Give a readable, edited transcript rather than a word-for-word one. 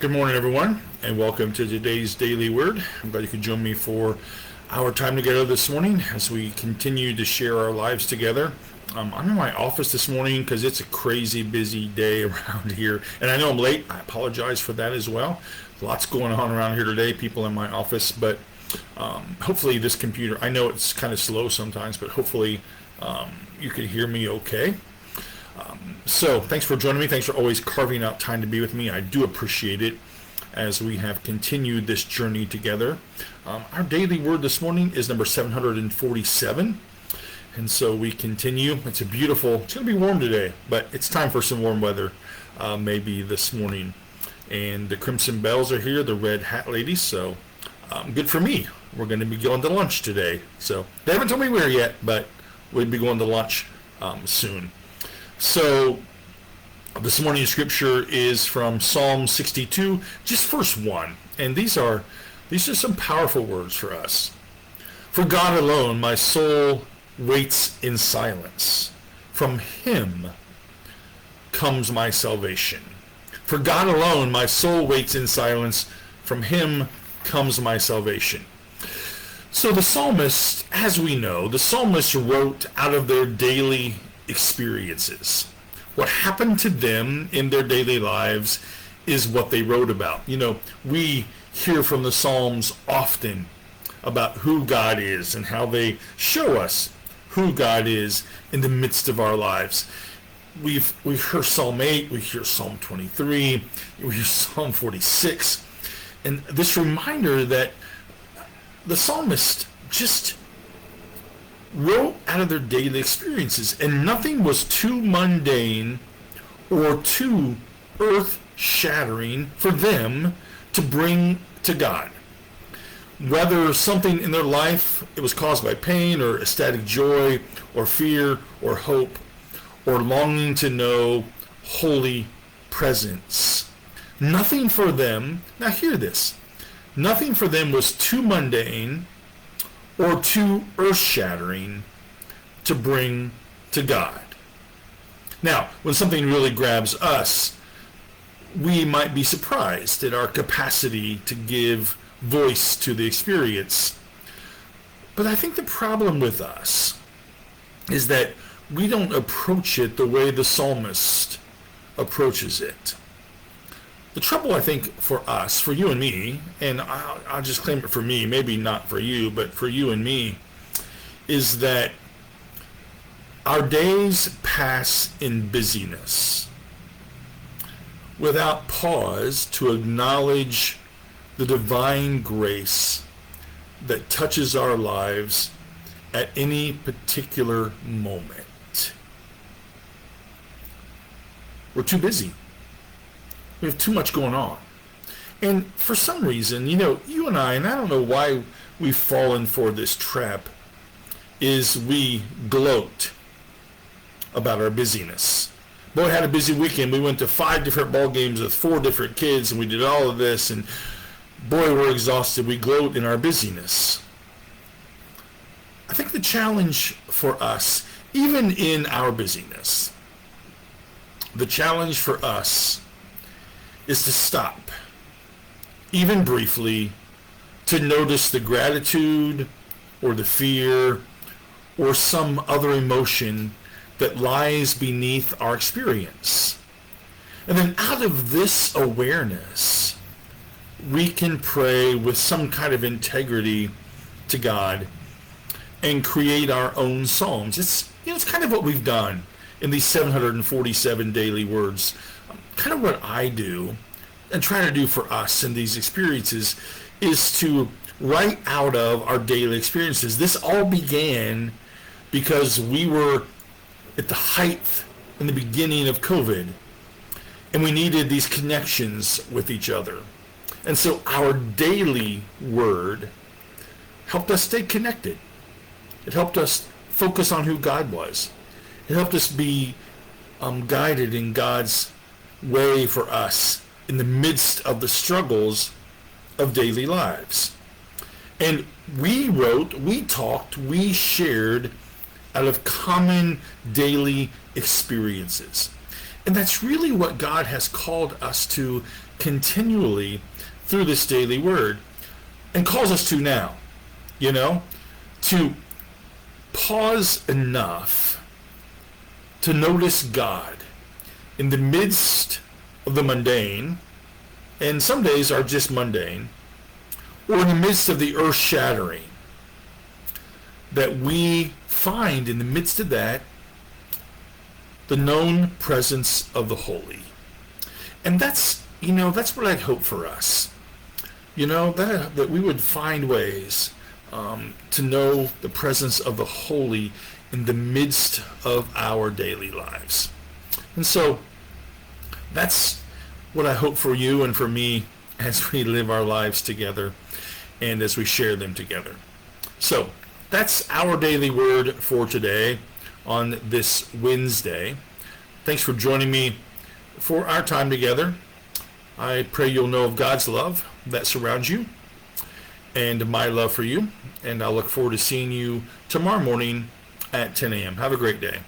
Good morning, everyone, and welcome to today's Daily Word. I'm glad you could join me for our time together this morning as we continue to share our lives together. I'm in my office this morning because it's a crazy busy day around here, and I know I'm late. I apologize for that as well. Lots going on around here today, people in my office, but hopefully this computer, I know it's kind of slow sometimes, but hopefully you can hear me okay. So thanks for joining me. Thanks for always carving out time to be with me. I do appreciate it as we have continued this journey together. Our daily word this morning is number 747. And so we continue. It's going to be warm today, but it's time for some warm weather maybe this morning. And the Crimson Bells are here, the red hat ladies. So good for me. We're going to be going to lunch today. So they haven't told me where yet, but we'll be going to lunch soon. So this morning's scripture is from Psalm 62, just verse 1. And these are some powerful words for us. For God alone my soul waits in silence. From him comes my salvation. For God alone my soul waits in silence. From him comes my salvation. So the psalmist, as we know, the psalmist wrote out of their daily experiences. What happened to them in their daily lives is what they wrote about. You know, we hear from the Psalms often about who God is and how they show us who God is in the midst of our lives. We've heard Psalm 8, we hear Psalm 23, we hear Psalm 46, and this reminder that the psalmist just wrote out of their daily experiences, and nothing was too mundane or too earth-shattering for them to bring to God. Whether something in their life, it was caused by pain or ecstatic joy or fear or hope or longing to know holy presence. Nothing for them, now hear this, nothing for them was too mundane or too earth-shattering to bring to God. Now, when something really grabs us, we might be surprised at our capacity to give voice to the experience. But I think the problem with us is that we don't approach it the way the psalmist approaches it. The trouble, I think, for us, for you and me, and I'll just claim it for me, maybe not for you, but for you and me, is that our days pass in busyness without pause to acknowledge the divine grace that touches our lives at any particular moment. We're too busy. We have too much going on. And for some reason, you know, you and I don't know why we've fallen for this trap, is we gloat about our busyness. Boy, I had a busy weekend. We went to 5 different ball games with 4 different kids, and we did all of this, and boy, we're exhausted. We gloat in our busyness. I think the challenge for us, even in our busyness, the challenge for us is to stop, even briefly, to notice the gratitude or the fear or some other emotion that lies beneath our experience. And then out of this awareness, we can pray with some kind of integrity to God and create our own psalms. It's kind of what we've done in these 747 daily words. Kind of what I do and try to do for us in these experiences is to write out of our daily experiences. This all began because we were at the height in the beginning of COVID, and we needed these connections with each other. And so our daily word helped us stay connected. It helped us focus on who God was. It helped us be guided in God's way for us in the midst of the struggles of daily lives. And we wrote, we talked, we shared out of common daily experiences. And that's really what God has called us to continually through this daily word, and calls us to now, to pause enough to notice God in the midst of the mundane, and some days are just mundane, or in the midst of the earth-shattering, that we find in the midst of that the known presence of the holy. And that's what I'd hope for us. That we would find ways to know the presence of the holy in the midst of our daily lives. And so that's what I hope for you and for me as we live our lives together and as we share them together. So that's our daily word for today on this Wednesday. Thanks for joining me for our time together. I pray you'll know of God's love that surrounds you and my love for you. And I'll look forward to seeing you tomorrow morning at 10 a.m. Have a great day.